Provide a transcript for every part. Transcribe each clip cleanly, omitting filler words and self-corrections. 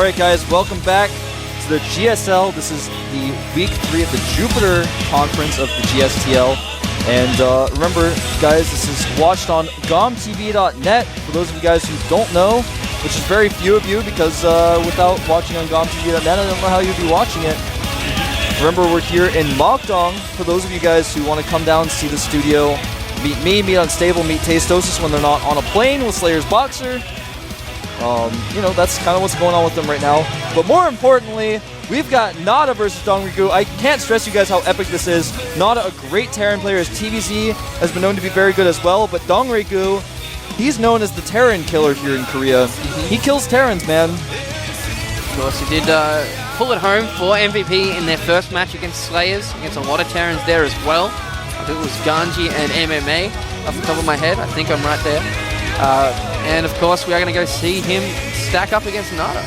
Alright guys, welcome back to the GSL. This is the week 3 of the Jupiter conference of the GSTL. And remember guys, this is watched on GOMTV.net. For those of you guys who don't know, which is very few of you, because without watching on GOMTV.net, I don't know how you'd be watching it. Remember, we're here in Mokdong. For those of you guys who want to come down and see the studio, meet me, meet Unstable, meet Tastosis when they're not on a plane with Slayer's Boxer. You know, that's kind of what's going on with them right now. But more importantly, we've got Nada versus Dongrigu. I can't stress you guys how epic this is. Nada, a great Terran player, as TVZ has been known to be very good as well. But Dongrigu, he's known as the Terran killer here in Korea. He kills Terrans, man. Of course, he did pull it home for MVP in their first match against Slayers, against a lot of Terrans there as well. I think it was Ganji and MMA, off the top of my head. I think I'm right there. And of course, we are going to go see him stack up against Nada.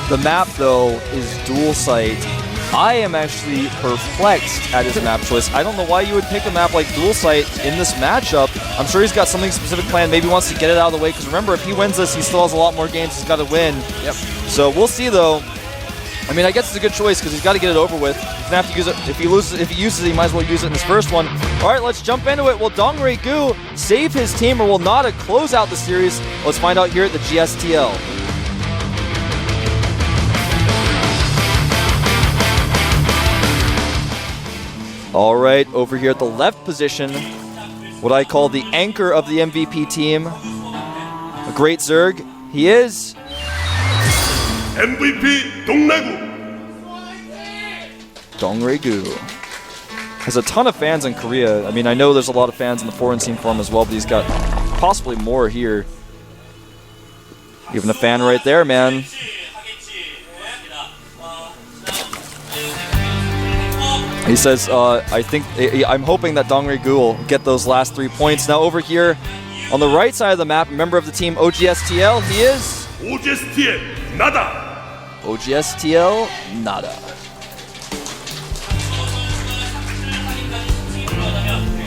The map, though, is dual site. I am actually perplexed at his map choice. I don't know why you would pick a map like dual site in this matchup. I'm sure he's got something specific planned. Maybe he wants to get it out of the way, because remember, if he wins this, he still has a lot more games he's got to win. Yep. So we'll see, though. I mean, I guess it's a good choice because he's got to get it over with. He's gonna have to use it. If he uses it, he might as well use it in his first one. All right, let's jump into it. Will Dongrigu save his team, or will Nada close out the series? Let's find out here at the GSTL. All right, over here at the left position, what I call the anchor of the MVP team, a great Zerg. He is MVP Dongrigu. Dongrigu has a ton of fans in Korea. I mean, I know there's a lot of fans in the foreign scene for him as well, but he's got possibly more here. Even a fan right there, man. He says, I'm hoping that Dongrigu will get those last 3 points. Now over here on the right side of the map, a member of the team OGSTL, he is OGSTL Nada. OGSTL Nada.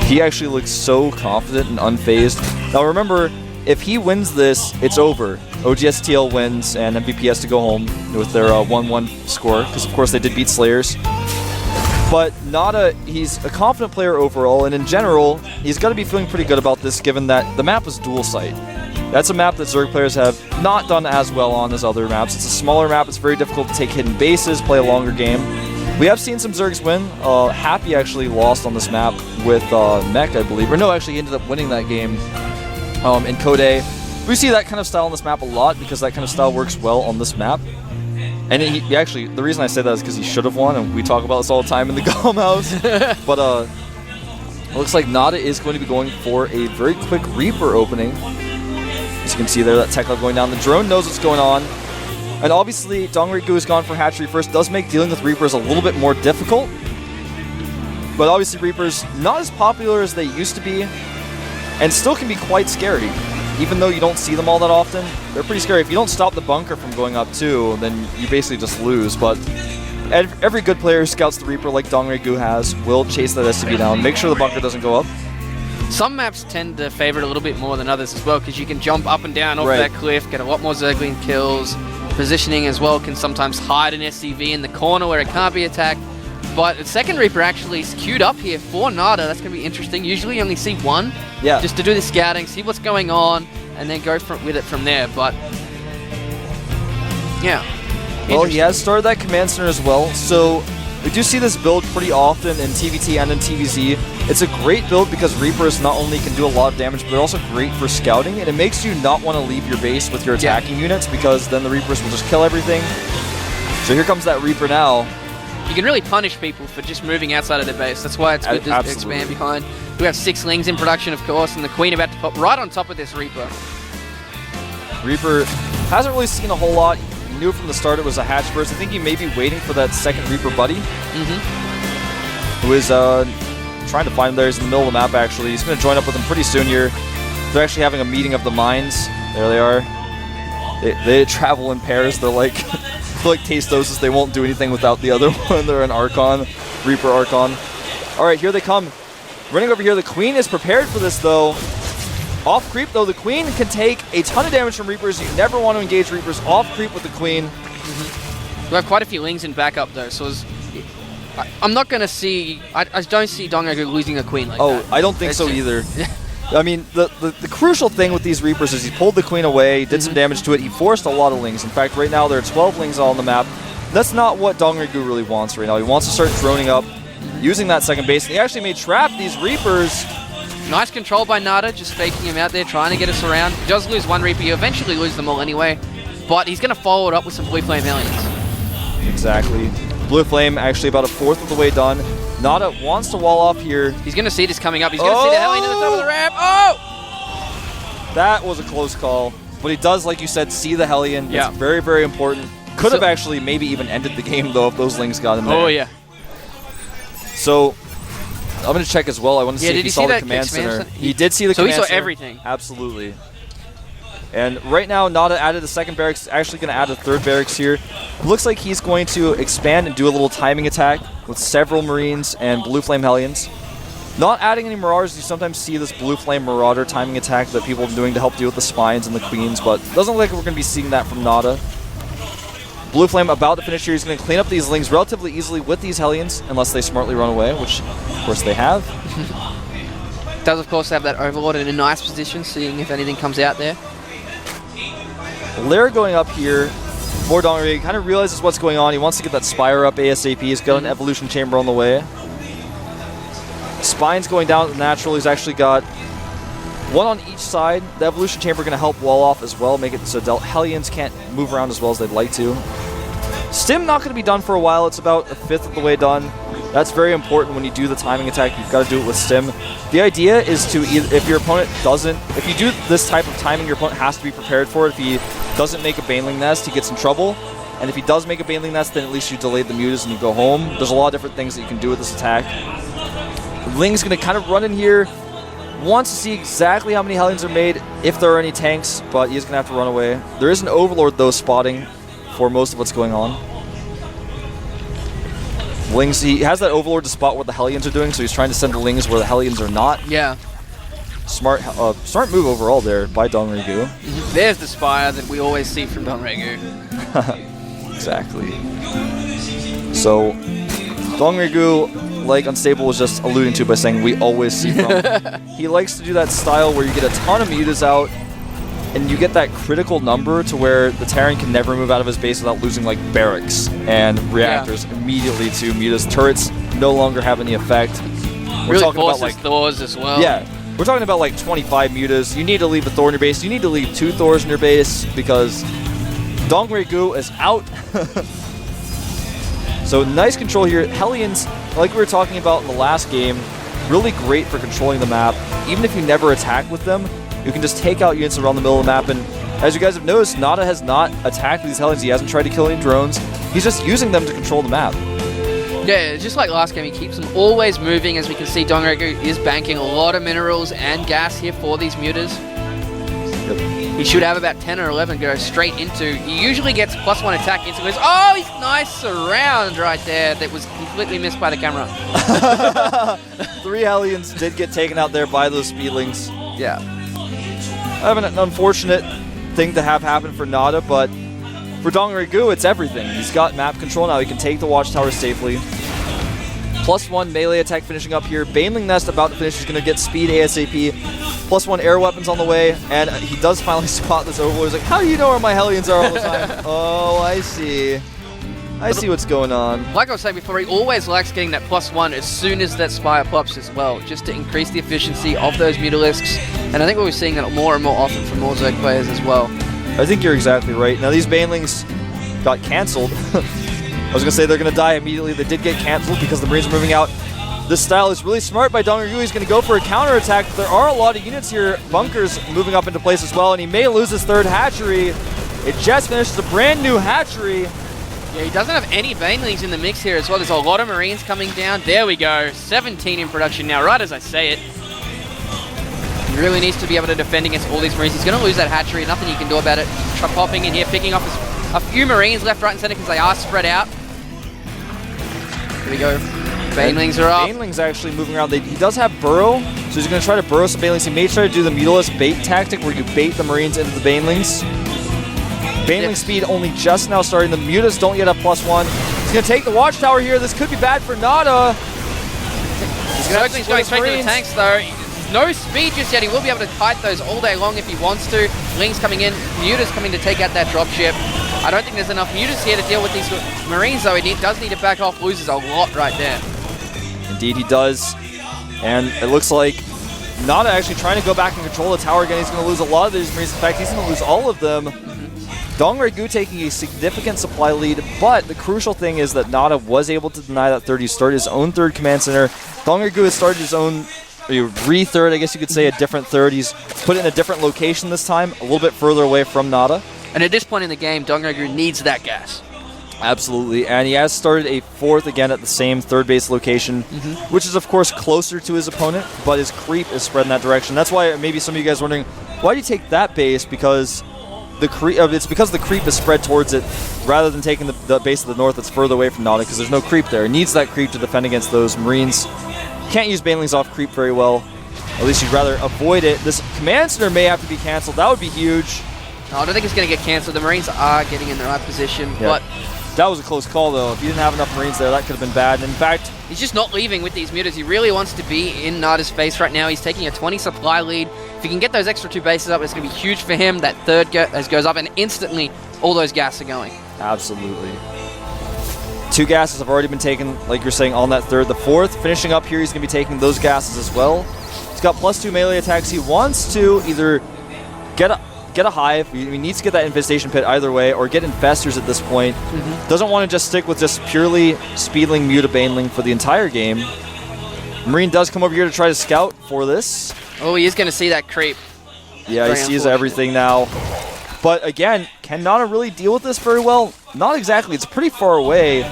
He actually looks so confident and unfazed. Now remember, if he wins this, it's over. OGSTL wins and MVP has to go home with their 1-1 score, because of course they did beat Slayers. But Nada, he's a confident player overall, and in general, he's got to be feeling pretty good about this, given that the map is dual site. That's a map that Zerg players have not done as well on as other maps. It's a smaller map, it's very difficult to take hidden bases, play a longer game. We have seen some Zergs win. Happy actually lost on this map with Mech, I believe. Or no, actually he ended up winning that game in Code. We see that kind of style on this map a lot, because that kind of style works well on this map. And he actually, the reason I say that is because he should have won, and we talk about this all the time in the GOM house. But it looks like Nada is going to be going for a very quick Reaper opening. As you can see there, that tech level going down. The drone knows what's going on. And obviously, Dongrigu has gone for hatchery first. Does make dealing with Reapers a little bit more difficult. But obviously, Reapers not as popular as they used to be, and still can be quite scary. Even though you don't see them all that often, they're pretty scary. If you don't stop the bunker from going up too, then you basically just lose. But every good player who scouts the Reaper like Dongrigu has will chase that SCV down, make sure the bunker doesn't go up. Some maps tend to favor it a little bit more than others as well, because you can jump up and down off that cliff, get a lot more Zergling kills. Positioning as well can sometimes hide an SCV in the corner where it can't be attacked. But the second Reaper actually is queued up here for Nada. That's going to be interesting. Usually you only see one, just to do the scouting, see what's going on, and then go with it from there. But yeah. Well, he has started that command center as well, so we do see this build pretty often in TVT and in TVZ. It's a great build because Reapers not only can do a lot of damage, but they're also great for scouting, and it makes you not want to leave your base with your attacking units, because then the Reapers will just kill everything. So here comes that Reaper now. You can really punish people for just moving outside of their base. That's why it's good to expand behind. We have 6 Lings in production, of course, and the Queen about to pop right on top of this Reaper. Reaper hasn't really seen a whole lot. He knew from the start it was a hatch burst. I think he may be waiting for that second Reaper buddy. Who is trying to find him there. He's in the middle of the map, actually. He's going to join up with him pretty soon here. They're actually having a meeting of the minds. There they are. They travel in pairs. They're like... They're like Tastosis, they won't do anything without the other one. They're an Archon, Reaper Archon. Alright, here they come. Running over here, the Queen is prepared for this though. Off creep though, the Queen can take a ton of damage from Reapers. You never want to engage Reapers off creep with the Queen. We have quite a few Lings in backup though, so I'm not going to see... I don't see Dongegu losing a queen like that. Oh, I don't think so either. I mean, the crucial thing with these Reapers is he pulled the queen away, did some damage to it, he forced a lot of Lings. In fact, right now there are 12 Lings all on the map. That's not what Dongegu really wants right now. He wants to start droning up, using that second base. And he actually may trap these Reapers. Nice control by Nada, just faking him out there, trying to get us around. He does lose one Reaper, you eventually lose them all anyway. But he's going to follow it up with some Blue Flame Hellions. Exactly. Blue Flame actually about a fourth of the way done. Nada wants to wall off here. He's going to see this coming up. He's going to see the Hellion at the top of the ramp. Oh! That was a close call. But he does, like you said, see the Hellion. Yeah. It's very, very important. Could have actually maybe even ended the game, though, if those Lings got in there. Oh, yeah. So, I'm going to check as well. I want to see if he saw the command center. He did see the command center. So he saw everything. Absolutely. And right now, Nada added a second barracks, actually going to add a third barracks here. Looks like he's going to expand and do a little timing attack with several Marines and Blue Flame Hellions. Not adding any Marauders, you sometimes see this Blue Flame Marauder timing attack that people have been doing to help deal with the Spines and the Queens, but doesn't look like we're going to be seeing that from Nada. Blue Flame about to finish here. He's going to clean up these Lings relatively easily with these Hellions, unless they smartly run away, which, of course, they have. Does, of course, have that Overlord in a nice position, seeing if anything comes out there. Lair going up here for Dongegu, kind of realizes what's going on. He wants to get that Spire up ASAP. He's got an Evolution Chamber on the way. Spine's going down at the natural. He's actually got one on each side. The Evolution Chamber going to help wall off as well, make it so Hellions can't move around as well as they'd like to. Stim not going to be done for a while. It's about a fifth of the way done. That's very important when you do the timing attack. You've got to do it with Stim. The idea is to, if your opponent doesn't, if you do this type of timing, your opponent has to be prepared for it. If he doesn't make a Baneling Nest, he gets in trouble. And if he does make a Baneling Nest, then at least you delayed the mutas and you go home. There's a lot of different things that you can do with this attack. Ling's going to kind of run in here. Wants to see exactly how many Hellions are made, if there are any tanks, but he's going to have to run away. There is an Overlord, though, spotting for most of what's going on. Lings, he has that Overlord to spot what the Hellions are doing, so he's trying to send the Lings where the Hellions are not. Yeah. Smart move overall there by Dongegu. There's the Spire that we always see from Dongegu. Exactly. So, Dongegu, like Unstable was just alluding to by saying we always see from. He likes to do that style where you get a ton of mutas out, and you get that critical number to where the Terran can never move out of his base without losing like barracks and reactors immediately to mutas. Turrets no longer have any effect. We're really talking about like Thors as well. Yeah, we're talking about like 25 mutas. You need to leave a Thor in your base. You need to leave 2 Thors in your base because Dongegu is out. So nice control here. Hellions, like we were talking about in the last game, really great for controlling the map. Even if you never attack with them, you can just take out units around the middle of the map. And as you guys have noticed, Nada has not attacked these Hellions. He hasn't tried to kill any drones. He's just using them to control the map. Yeah, just like last game, he keeps them always moving. As we can see, Dongegu is banking a lot of minerals and gas here for these mutas. Yep. He should have about 10 or 11 go straight into. He usually gets +1 attack into his. Oh, he's nice surround right there. That was completely missed by the camera. 3 Hellions did get taken out there by those Speedlings. Yeah. An unfortunate thing to have happen for Nada, but for Dongegu, it's everything. He's got map control now. He can take the Watchtower safely. +1 melee attack finishing up here. Baneling Nest about to finish. He's going to get speed ASAP. +1 air weapons on the way, and he does finally spot this Overlord. He's like, how do you know where my Hellions are all the time? Oh, I see. I see what's going on. Like I was saying before, he always likes getting that +1 as soon as that Spire pops as well, just to increase the efficiency of those Mutalisks. And I think we're seeing that more and more often from more Zerg players as well. I think you're exactly right. Now, these Banelings got cancelled. I was going to say they're going to die immediately. They did get cancelled because the Marines are moving out. This style is really smart by Dongegu. He's going to go for a counterattack. There are a lot of units here. Bunkers moving up into place as well, and he may lose his 3rd hatchery. It just finished a brand new hatchery. Yeah, he doesn't have any Banelings in the mix here as well. There's a lot of Marines coming down. There we go. 17 in production now, right as I say it. He really needs to be able to defend against all these Marines. He's going to lose that hatchery. Nothing he can do about it. Try popping in here, picking off a few Marines left, right, and center because they are spread out. Here we go. Banelings are up. Banelings actually moving around. He does have burrow, so he's going to try to burrow some Banelings. He may try to do the Mutalist bait tactic where you bait the Marines into the Banelings. Baneling speed only just now starting. The Mutas don't yet have +1. He's going to take the Watchtower here. This could be bad for Nada. Zergling's going straight to the tanks though. No speed just yet. He will be able to kite those all day long if he wants to. Ling's coming in. Muta's coming to take out that dropship. I don't think there's enough Mutas here to deal with these Marines though. He does need to back off. Loses a lot right there. Indeed he does. And it looks like Nada actually trying to go back and control the tower again. He's going to lose a lot of these Marines. In fact, he's going to lose all of them. Dongregu taking a significant supply lead, but the crucial thing is that Nada was able to deny that third. He started his own third command center. Dongregu has started his own re-third, I guess you could say, a different third. He's put it in a different location this time, a little bit further away from Nada. And at this point in the game, Dongregu needs that gas. Absolutely, and he has started a fourth again at the same third base location, which is of course closer to his opponent, but his creep is spread in that direction. That's why maybe some of you guys are wondering, why do you take that base? Because it's because the creep is spread towards it, rather than taking the base of the north that's further away from Nada, because there's no creep there. It needs that creep to defend against those Marines. Can't use Banelings off creep very well. At least you'd rather avoid it. This command center may have to be canceled. That would be huge. No, I don't think it's going to get canceled. The Marines are getting in the right position, but that was a close call, though. If you didn't have enough Marines there, that could have been bad. And in fact, he's just not leaving with these Mutas. He really wants to be in Nada's face right now. He's taking a 20 supply lead. If he can get those extra 2 bases up, it's going to be huge for him. That third goes up, and instantly all those gas are going. Absolutely. 2 gases have already been taken, like you're saying, on that third. The fourth, finishing up here, he's going to be taking those gases as well. He's got +2 melee attacks. He wants to either get a hive. He needs to get that infestation pit either way, or get infestors at this point. Doesn't want to just stick with just purely speedling Muta Baneling for the entire game. Marine does come over here to try to scout for this. Oh, he is going to see that creep. Yeah, he sees everything now. But again, can Nada really deal with this very well? Not exactly. It's pretty far away.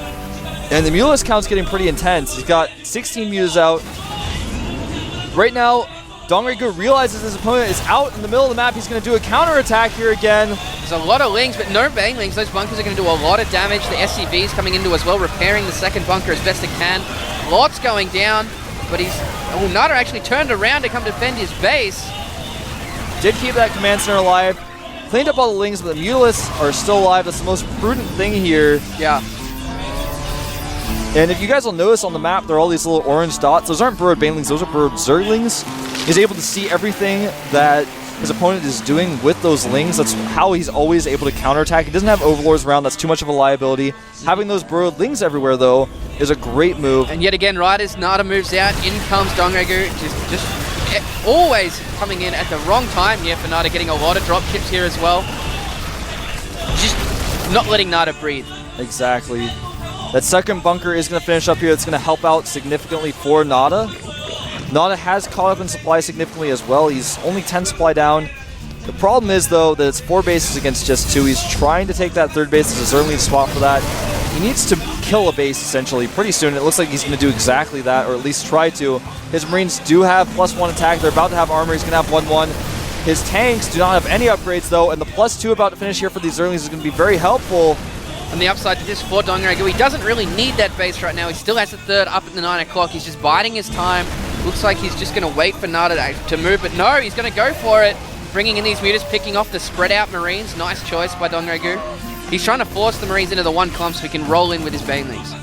And the Mutas count's getting pretty intense. He's got 16 Mutas out. Right now, Dongregu realizes his opponent is out in the middle of the map. He's going to do a counterattack here again. There's a lot of Lings, but no Banelings. Those bunkers are going to do a lot of damage. The SCV is coming into as well, repairing the second bunker as best it can. Lots going down, but Nada actually turned around to come defend his base. Did keep that command center alive. Cleaned up all the Lings, but the Mutalists are still alive. That's the most prudent thing here. Yeah. And if you guys will notice on the map, there are all these little orange dots. Those aren't burrowed Banelings, those are burrowed Zerglings. He's able to see everything that his opponent is doing with those Lings. That's how he's always able to counterattack. He doesn't have Overlords around, that's too much of a liability. Having those burrowed Lings everywhere, though, is a great move. And yet again, right as Nada moves out, in comes Dongregu, just always coming in at the wrong time here for Nada, getting a lot of drop chips here as well. Just not letting Nada breathe. Exactly. That second bunker is going to finish up here. It's going to help out significantly for Nada. Nada has caught up in supply significantly as well. He's only 10 supply down. The problem is, though, that it's 4 bases against just 2. He's trying to take that third base. There's a Zerling spot for that. He needs to kill a base, essentially, pretty soon. It looks like he's going to do exactly that, or at least try to. His Marines do have +1 attack. They're about to have armor. He's going to have 1-1. His tanks do not have any upgrades, though, and the +2 about to finish here for these Zerlings is going to be very helpful. On the upside to this for Dongregu, he doesn't really need that base right now. He still has the third up at the 9 o'clock. He's just biding his time. Looks like he's just going to wait for Nada to move, but no, he's going to go for it. Bringing in these Mutas, picking off the spread out Marines. Nice choice by Dongregu. He's trying to force the Marines into the 1 clump so he can roll in with his Banelings.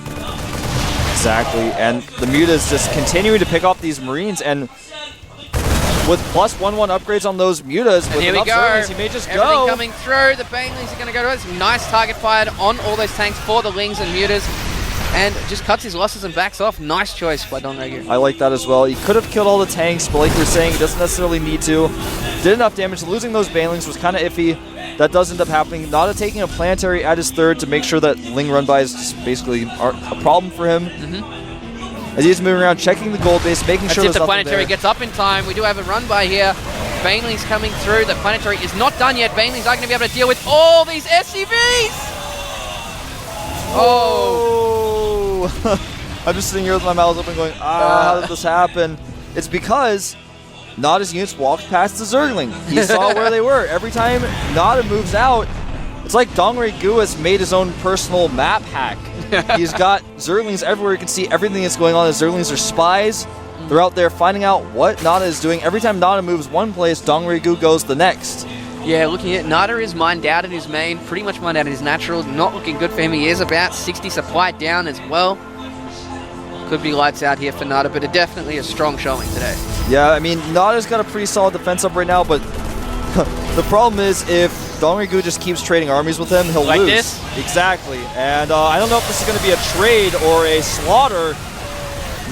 Exactly, and the Mutas just continuing to pick off these Marines, and with +1-1 upgrades on those Mutas, and with here we enough go. Zerglings, he may just Everything go. coming through. The Banelings are going to go to it. Some nice target fired on all those tanks for the Lings and Mutas. And just cuts his losses and backs off. Nice choice by Dongregu. I like that as well. He could have killed all the tanks, but like you're saying, he doesn't necessarily need to. Did enough damage. Losing those Banelings was kind of iffy. That does end up happening. Nada taking a planetary at his third to make sure that Ling run-bys just basically aren't a problem for him. As he's moving around, checking the gold base, making sure there's if the nothing planetary there. gets up in time. We do have a run-by here. Banelings coming through. The planetary is not done yet. Banelings are going to be able to deal with all these SCVs. Oh! I'm just sitting here with my mouth open going, how did this happen? It's because Nada's units walked past the Zergling. He saw where they were. Every time Nada moves out, it's like Dongregu has made his own personal map hack. He's got Zerglings everywhere. You can see everything that's going on. The Zerglings are spies. They're out there finding out what Nada is doing. Every time Nada moves one place, Dongregu goes the next. Yeah, looking at Nada is mined out in his main, pretty much mined out in his natural. Not looking good for him. He is about 60 supply down as well. Could be lights out here for Nada, but definitely a strong showing today. Yeah, I mean, Nada's got a pretty solid defense up right now, but the problem is if Dongrigu just keeps trading armies with him, he'll like lose. This? Exactly. And I don't know if this is going to be a trade or a slaughter.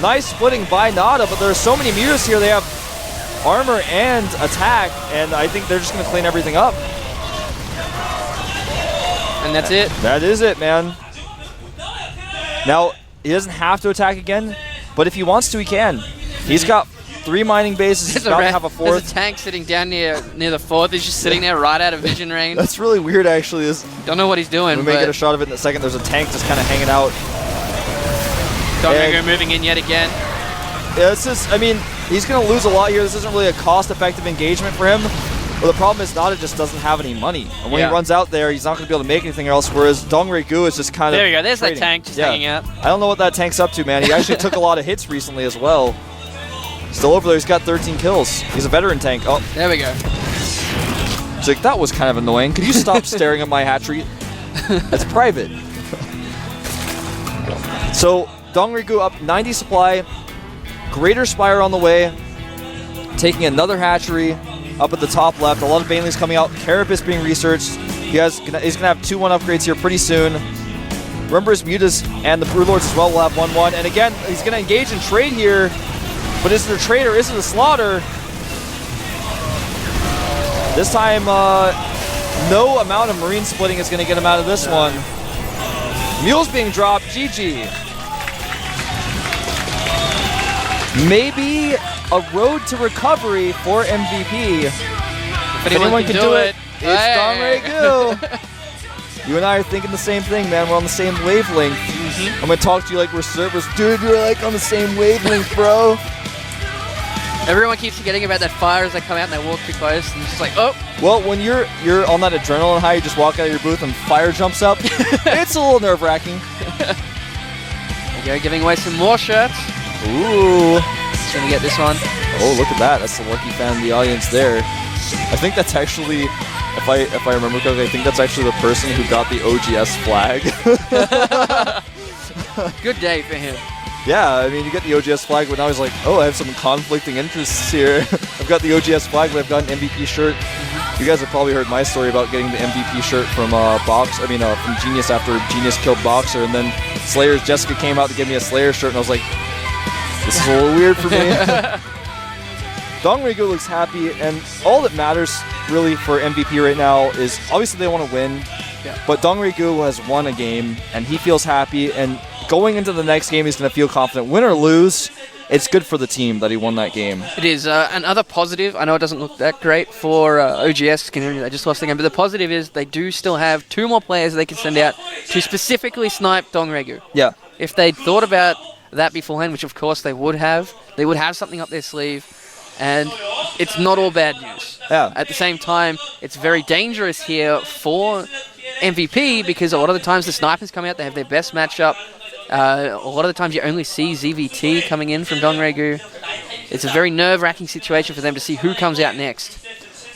Nice splitting by Nada, but there are so many mutas here. They have armor and attack, and I think they're just going to clean everything up. And that's it. That is it, man. Now, he doesn't have to attack again, but if he wants to, he can. He's got 3 mining bases. He's about to have a 4th. There's a tank sitting down near the 4th. He's just sitting there right out of vision range. That's really weird, actually. Don't know what he's doing. We may get a shot of it in a second. There's a tank just kind of hanging out. Dongrigu moving in yet again. Yeah, this is, I mean, he's going to lose a lot here. This isn't really a cost-effective engagement for him. But the problem is Nada just doesn't have any money. And when he runs out there, he's not going to be able to make anything else, whereas Dongrigu is just kind of There you go. There's trading. that tank just hanging out. I don't know what that tank's up to, man. He actually took a lot of hits recently as well. Still over there. He's got 13 kills. He's a veteran tank. Oh, there we go. It's like, that was kind of annoying. Could you stop staring at my hatchery? That's private. So, Dongrigu up 90 supply. Greater Spire on the way. Taking another hatchery up at the top left. A lot of Banelings coming out. Carapace being researched. He's going to have 2-1 upgrades here pretty soon. Remember his Mutas and the Broodlords as well will have 1-1. And again, he's going to engage in trade here. But is it a trade or is it a slaughter? This time, no amount of Marine splitting is going to get him out of this one. Mules being dropped. GG. Maybe a road to recovery for MVP. If anyone can do it, it's Dongrigu. You and I are thinking the same thing, man. We're on the same wavelength. I'm going to talk to you like we're servers. Dude, we're like on the same wavelength, bro. Everyone keeps forgetting about that fire as they come out and they walk too close, and it's just like, oh. Well, when you're on that adrenaline high, you just walk out of your booth and fire jumps up. It's a little nerve-wracking. There you go, giving away some more shirts. Ooh. Just gonna get this one. Oh, look at that. That's the lucky fan of the audience there. I think that's actually, if I remember correctly, I think that's actually the person who got the OGS flag. Good day for him. Yeah, I mean, you get the OGS flag, but now he's like, oh, I have some conflicting interests here. I've got the OGS flag, but I've got an MVP shirt. You guys have probably heard my story about getting the MVP shirt from from Genius after Genius killed Boxer, and then Slayer's Jessica came out to give me a Slayer shirt, and I was like, this is a little weird for me. Dongrigu looks happy, and all that matters really for MVP right now is obviously they want to win, but Dongrigu has won a game, and he feels happy, and going into the next game, he's going to feel confident. Win or lose, it's good for the team that he won that game. It is. Another positive, I know it doesn't look that great for OGS, considering they just lost the game, but the positive is they do still have 2 more players they can send out to specifically snipe Dongrigu. Yeah. If they'd thought about that beforehand, which of course they would have something up their sleeve, and it's not all bad news. Yeah. At the same time, it's very dangerous here for MVP because a lot of the times the snipers come out, they have their best matchup. A lot of the times you only see ZVT coming in from Dongrigu. It's a very nerve-wracking situation for them to see who comes out next.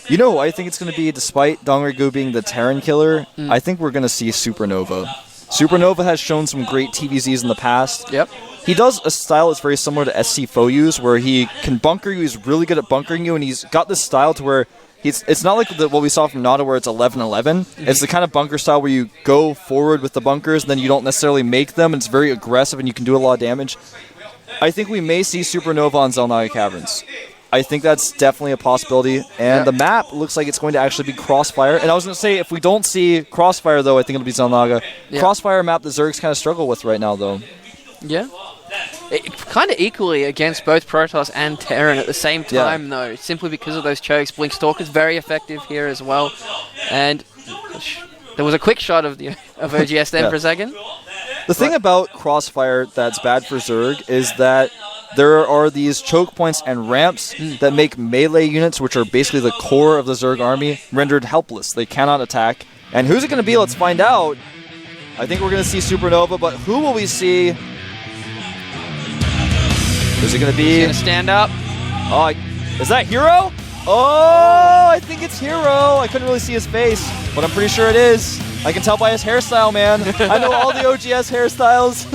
You know, I think it's going to be, despite Dongrigu being the Terran killer, I think we're going to see Supernova. Supernova has shown some great TVZs in the past. Yep. He does a style that's very similar to SC Foyu's, where he can bunker you. He's really good at bunkering you, and he's got this style to where it's not like what we saw from Nada where it's 11-11. It's the kind of bunker style where you go forward with the bunkers, and then you don't necessarily make them, and it's very aggressive, and you can do a lot of damage. I think we may see Supernova on ZeNEX Caverns. I think that's definitely a possibility, and the map looks like it's going to actually be Crossfire. And I was going to say, if we don't see Crossfire, though, I think it'll be ZeNEX. Crossfire map the Zergs kind of struggle with right now, though. Yeah. Kind of equally against both Protoss and Terran at the same time, though, simply because of those chokes. Blink Stalker's very effective here as well. And there was a quick shot of OGS then for a second. The thing about Crossfire that's bad for Zerg is that there are these choke points and ramps that make melee units, which are basically the core of the Zerg army, rendered helpless. They cannot attack. And who's it going to be? Let's find out. I think we're going to see Supernova, but who will we see? Who's it going to be? He's going to stand up. Oh, is that Hero? Oh, I think it's Hero. I couldn't really see his face, but I'm pretty sure it is. I can tell by his hairstyle, man. I know all the OGS hairstyles.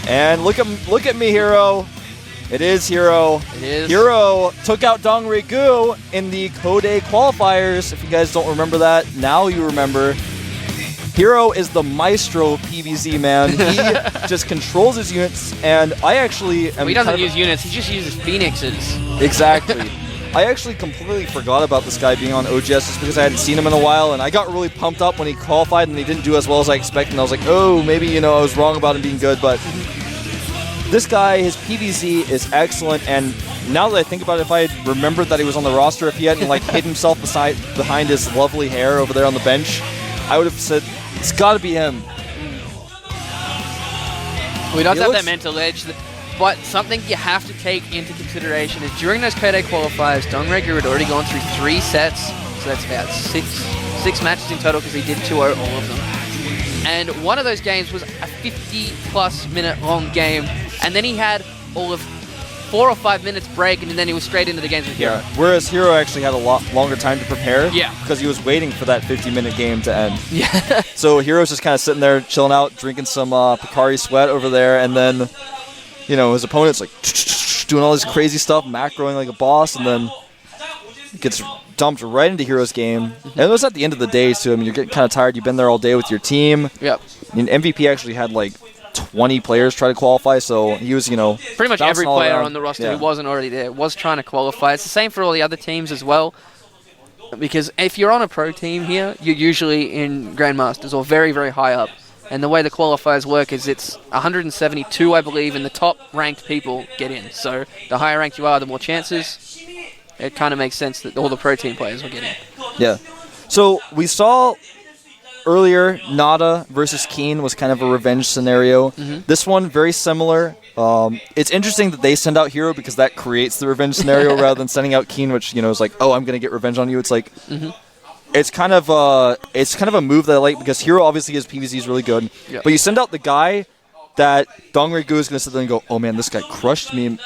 And look at me, Hero. It is Hero. It is. Hero took out Dongri-gu in the Code A qualifiers. If you guys don't remember that, now you remember. Hero is the maestro of PvZ, man. He just controls his units, and I actually am he doesn't use units, he just uses Phoenixes. Exactly. I actually completely forgot about this guy being on OGS just because I hadn't seen him in a while, and I got really pumped up when he qualified and he didn't do as well as I expected, and I was like, oh, maybe, you know, I was wrong about him being good, but this guy, his PvZ is excellent, and now that I think about it, if I had remembered that he was on the roster, if he hadn't like hid himself behind his lovely hair over there on the bench, I would have said, it's got to be him. He does have that mental edge, but something you have to take into consideration is during those Code A qualifiers, Dongri-gu had already gone through 3 sets, so that's about six matches in total because he did 2-0 all of them. And one of those games was a 50-plus minute long game, and then he had all of 4 or 5 minutes break, and then he was straight into the games with Hero. Yeah. Whereas Hero actually had a lot longer time to prepare. Yeah. Because he was waiting for that 50-minute game to end. Yeah. So Hero's just kind of sitting there, chilling out, drinking some Picari Sweat over there, and then, you know, his opponent's like doing all this crazy stuff, macroing like a boss, and then gets dumped right into Hero's game. And it was at the end of the day, too. I mean, you're getting kind of tired. You've been there all day with your team. Yep. I mean, MVP actually had like 20 players try to qualify, so he was, you know, pretty much every player on the roster who who wasn't already there was trying to qualify. It's the same for all the other teams as well, because if you're on a pro team here, you're usually in Grandmasters or very, very high up. And the way the qualifiers work is it's 172, I believe, and the top ranked people get in. So the higher ranked you are, the more chances. It kind of makes sense that all the pro team players will get in. Yeah. So we saw earlier, Nada versus Keen was kind of a revenge scenario. This one, very similar. It's interesting that they send out Hero because that creates the revenge scenario rather than sending out Keen, which, you know, is like, oh, I'm going to get revenge on you. It's like, it's kind of a move that I like because Hero, obviously, his PvZ is really good. Yep. But you send out the guy that Dongri-gu is going to sit there and go, oh, man, this guy crushed me.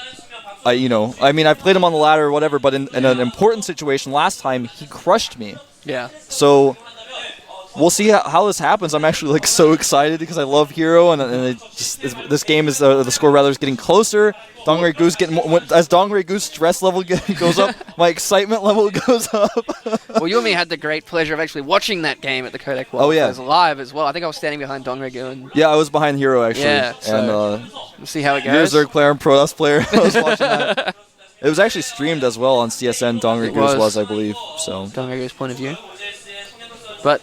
You know, I mean, I've played him on the ladder or whatever, but in an important situation last time, he crushed me. Yeah. So we'll see how this happens. I'm actually like so excited because I love Hero, and it just this game is the score rather is getting closer. Dongri-gu's getting more, as Dongri-gu's stress level goes up, my excitement level goes up. Well, you and me had the great pleasure of actually watching that game at the Code A qualifiers. Oh, yeah. Live as well. I think I was standing behind Dongri-gu. And yeah, I was behind Hero actually. Yeah, so and we'll see how it you're a goes. Zerg player and Protoss player. I was watching that. It was actually streamed as well on CSN. Dongri-gu's was, I believe. So Dongri-gu's point of view. But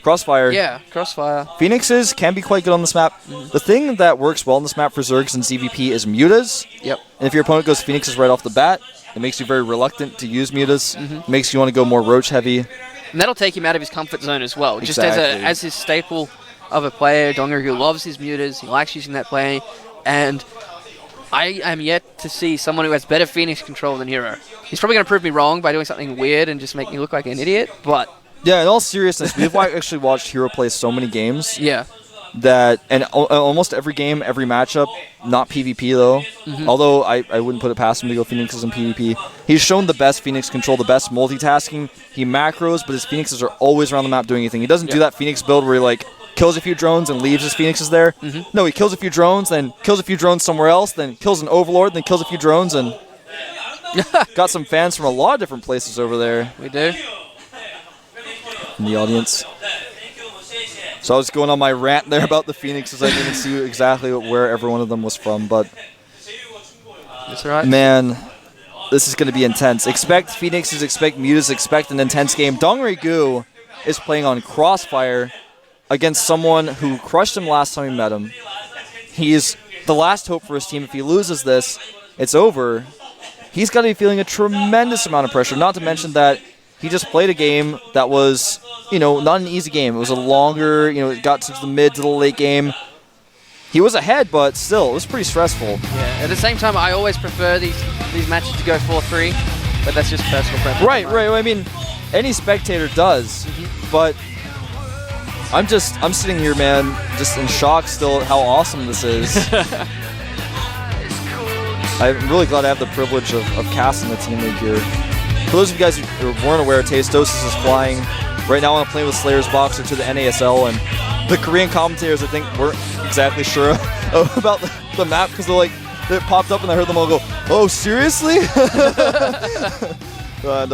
Crossfire. Yeah, Crossfire. Phoenixes can be quite good on this map. The thing that works well on this map for Zergs and ZVP is mutas. Yep. And if your opponent goes Phoenixes right off the bat, it makes you very reluctant to use mutas. It makes you want to go more roach heavy. And that'll take him out of his comfort zone as well. Exactly. Just as his staple of a player, Dongri-gu loves his mutas. He likes using that play. And I am yet to see someone who has better Phoenix control than Hero. He's probably going to prove me wrong by doing something weird and just make me look like an idiot, but yeah, in all seriousness, we've actually watched Hero play so many games. Yeah. And almost every game, every matchup, not PvP though. Although I wouldn't put it past him to go Phoenixes in PvP. He's shown the best Phoenix control, the best multitasking. He macros, but his Phoenixes are always around the map doing anything. He doesn't do that Phoenix build where he like kills a few drones and leaves his Phoenixes there. No, he kills a few drones, then kills a few drones somewhere else, then kills an Overlord, then kills a few drones, and got some fans from a lot of different places over there. We do. In the audience. So I was going on my rant there about the Phoenixes. I didn't even see exactly where every one of them was from, but that's right. Man, this is going to be intense. Expect Phoenixes, expect mutas, expect an intense game. Dongri-gu is playing on Crossfire against someone who crushed him last time we met him. He's the last hope for his team. If he loses this, it's over. He's got to be feeling a tremendous amount of pressure, not to mention that he just played a game that was, you know, not an easy game. It was a longer, you know, it got to the mid to the late game. He was ahead, but still, it was pretty stressful. Yeah, at the same time, I always prefer these matches to go 4-3, but that's just personal preference. Right. I mean, any spectator does, but I'm sitting here, man, just in shock still at how awesome this is. I'm really glad I have the privilege of casting the team league here. For those of you guys who weren't aware, Tastosis is flying right now on a plane with Slayer's Boxer to the NASL, and the Korean commentators, I think, weren't exactly sure about the map because they're like, it popped up and I heard them all go, "Oh, seriously?" And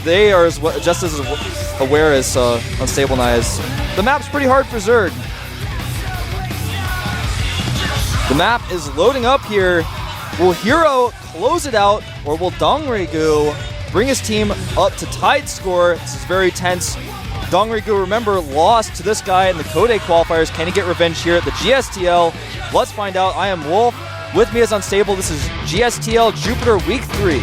they are just as aware as Unstable and I is. The map's pretty hard for Zerg. The map is loading up here. Will Hero close it out, or will Dongrigu bring his team up to tied score? This is very tense. Dongrigu, remember, lost to this guy in the Code qualifiers. Can he get revenge here at the GSTL? Let's find out. I am Wolf. With me is Unstable. This is GSTL Jupiter Week 3.